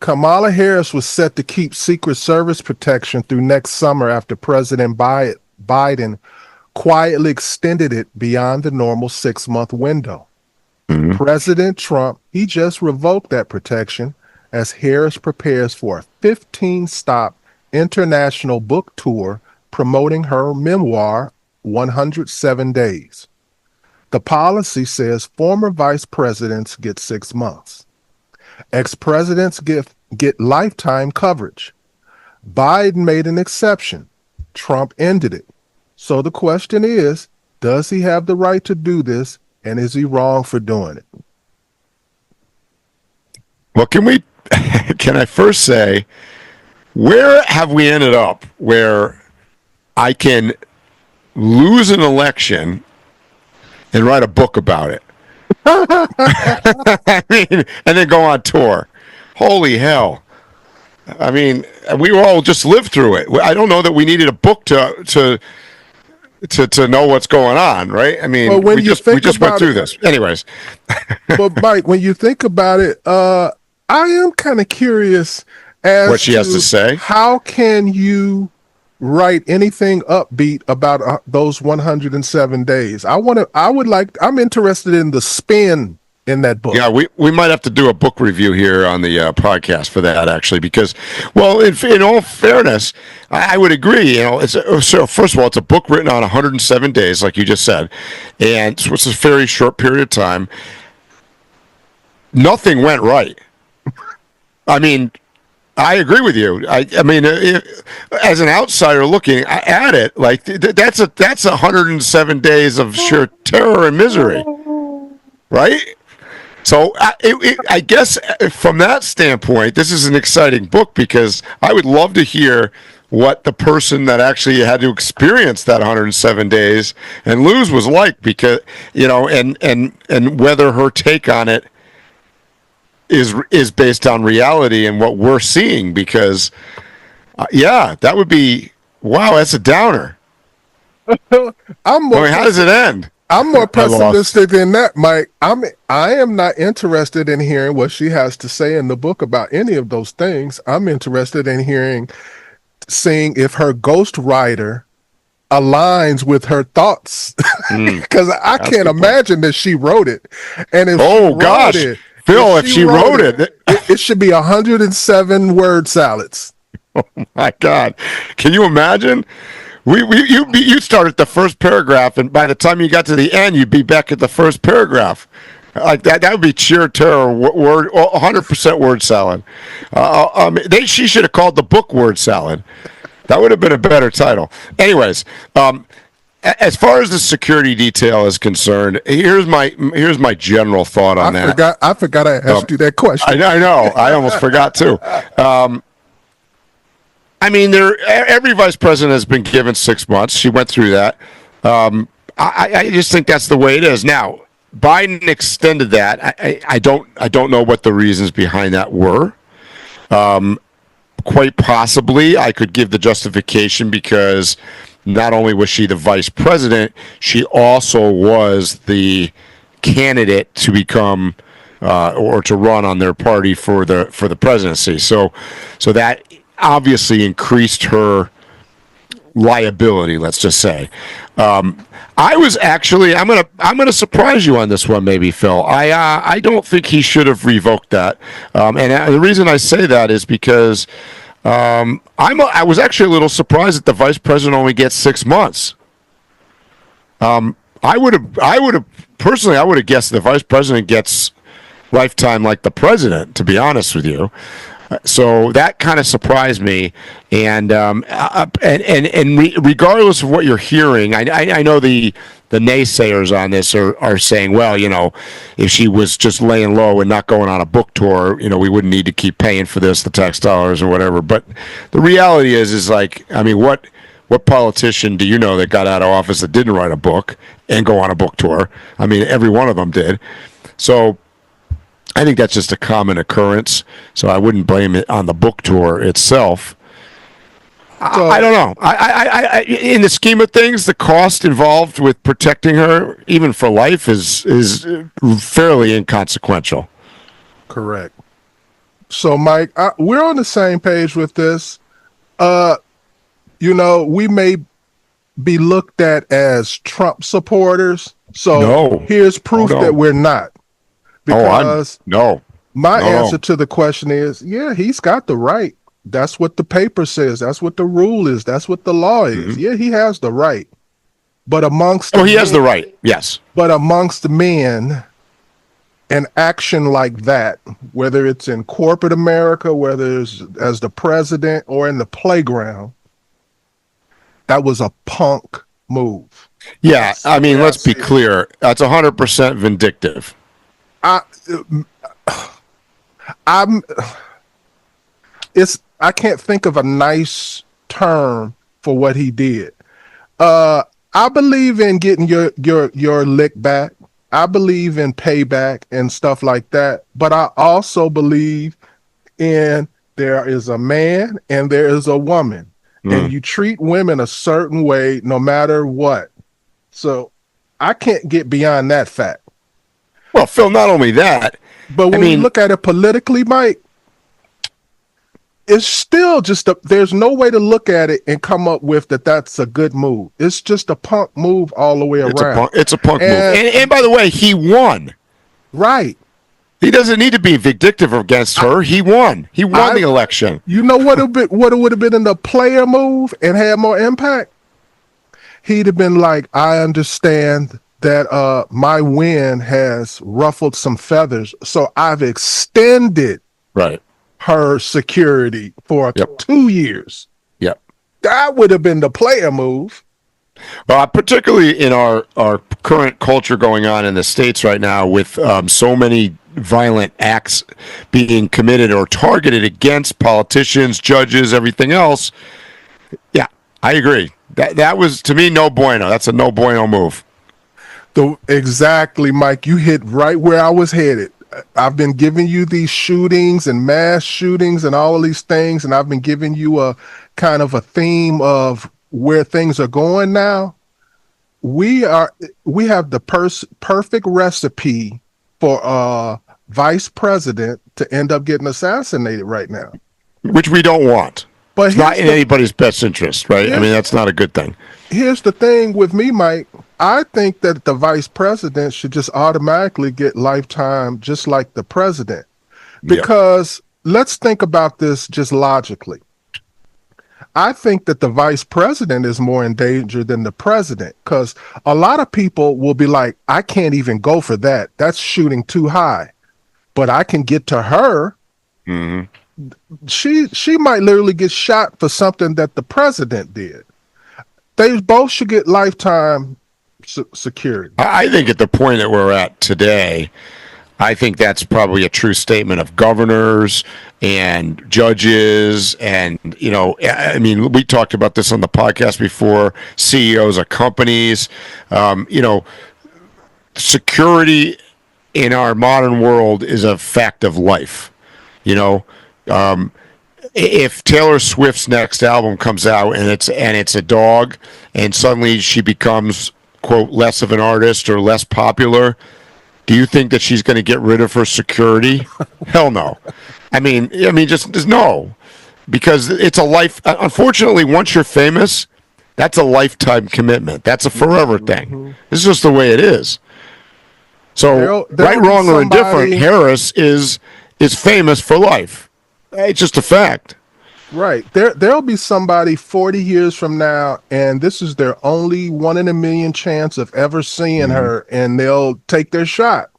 Kamala Harris was set to keep Secret Service protection through next summer after President Biden quietly extended it beyond the normal 6-month window. Mm-hmm. President Trump, he just revoked that protection as Harris prepares for a 15-stop international book tour promoting her memoir, 107 Days. The policy says former vice presidents get 6 months. Ex-presidents get lifetime coverage. Biden made an exception. Trump ended it. So the question is, does he have the right to do this, and is he wrong for doing it? Well, can I first say, where have we ended up where I can lose an election and write a book about it? I mean, and then go on tour. Holy hell. I mean, we all just lived through it. I don't know that we needed a book to know what's going on, right? I mean, we just went through this. Anyways. But Mike, when you think about it, I am kind of curious as what she has to say. How can you write anything upbeat about those 107 days? I'm interested in the spin in that book. Yeah, we might have to do a book review here on the podcast for that, actually, because, well, in all fairness, I would agree. So first of all, it's a book written on 107 days, like you just said, and so it's a very short period of time. Nothing went right. I mean, I agree with you. I mean, as an outsider looking at it, like that's 107 days of sheer terror and misery, right? So I guess from that standpoint, this is an exciting book because I would love to hear what the person that actually had to experience that 107 days and lose was like, because and whether her take on it is based on reality and what we're seeing, because that would be, wow, that's a downer. How does it end? I'm more pessimistic than that, Mike. I am not interested in hearing what she has to say in the book about any of those things. I'm interested in seeing if her ghostwriter aligns with her thoughts, because I can't imagine that she wrote it. And if Phil, if she wrote it, it should be 107 word salads. Oh my God! Can you imagine? You start at the first paragraph, and by the time you got to the end, you'd be back at the first paragraph. Like that would be sheer terror. 100% word salad. She should have called the book Word Salad. That would have been a better title. Anyways, as far as the security detail is concerned, here's my general thought on that. I forgot I asked you that question. I know. I almost forgot too. I mean, every vice president has been given 6 months. She went through that. I just think that's the way it is. Now, Biden extended that. I don't know what the reasons behind that were. Quite possibly, I could give the justification because not only was she the vice president, she also was the candidate to become or to run on their party for the presidency. So that obviously increased her liability, let's just say. I was actually, I'm gonna surprise you on this one, maybe, Phil. I don't think he should have revoked that, and the reason I say that is because I was actually a little surprised that the vice president only gets 6 months. I would have personally guessed the vice president gets lifetime like the president, to be honest with you. So that kind of surprised me, and regardless of what you're hearing, I know the naysayers on this are saying, well, if she was just laying low and not going on a book tour, we wouldn't need to keep paying for this, the tax dollars or whatever. But the reality is like, I mean, what politician do you know that got out of office that didn't write a book and go on a book tour? I mean, every one of them did. So I think that's just a common occurrence, so I wouldn't blame it on the book tour itself. I don't know. I in the scheme of things, the cost involved with protecting her, even for life, is fairly inconsequential. Correct. So, Mike, we're on the same page with this. We may be looked at as Trump supporters. So No. here's proof no. that we're not. Because my No. answer to the question is, yeah, he's got the right. That's what the paper says. That's what the rule is. That's what the law is. Yeah, he has the right. But amongst he has the right. Yes. But amongst men, an action like that, whether it's in corporate America, whether it's as the president or in the playground, that was a punk move. Yeah, I mean, let's be clear. That's 100% vindictive. I can't think of a nice term for what he did. I believe in getting your lick back. I believe in payback and stuff like that. But I also believe in there is a man and there is a woman. And you treat women a certain way no matter what. So I can't get beyond that fact. Well, Phil, not only that, but when you look at it politically, Mike, it's still just there's no way to look at it and come up with that's a good move. It's just a punk move all the way around. It's a punk move. And by the way, he won. Right. He doesn't need to be vindictive against her. He won. He won the election. You know what it would have been in the player move and had more impact? He'd have been like, I understand that my win has ruffled some feathers, so I've extended her security for 2 years. Yep. That would have been the player move. Particularly in our current culture going on in the States right now with so many violent acts being committed or targeted against politicians, judges, everything else. Yeah, I agree. That was, to me, no bueno. That's a no bueno move. Exactly, Mike. You hit right where I was headed. I've been giving you these shootings and mass shootings and all of these things, and I've been giving you a kind of a theme of where things are going now. We have the perfect recipe for vice president to end up getting assassinated right now, which we don't want. But it's not in anybody's best interest, right? I mean, that's not a good thing. Here's the thing with me, Mike. I think that the vice president should just automatically get lifetime, just like the president. Because let's think about this just logically. I think that the vice president is more in danger than the president, because a lot of people will be like, I can't even go for that. That's shooting too high. But I can get to her. Mm-hmm. She might literally get shot for something that the president did. They both should get lifetime security. I think at the point that we're at today, I think that's probably a true statement of governors and judges. And, I mean, we talked about this on the podcast before, CEOs of companies. Security in our modern world is a fact of life. If Taylor Swift's next album comes out and it's a dog, and suddenly she becomes, quote, less of an artist or less popular, do you think that she's going to get rid of her security? Hell no. I mean, just no, because it's a life. Unfortunately, once you're famous, that's a lifetime commitment. That's a forever thing. This is just the way it is. So, right, wrong, or indifferent, Harris is famous for life. It's just a fact. Right. There'll be somebody 40 years from now, and this is their only 1 in a million chance of ever seeing her, and they'll take their shot.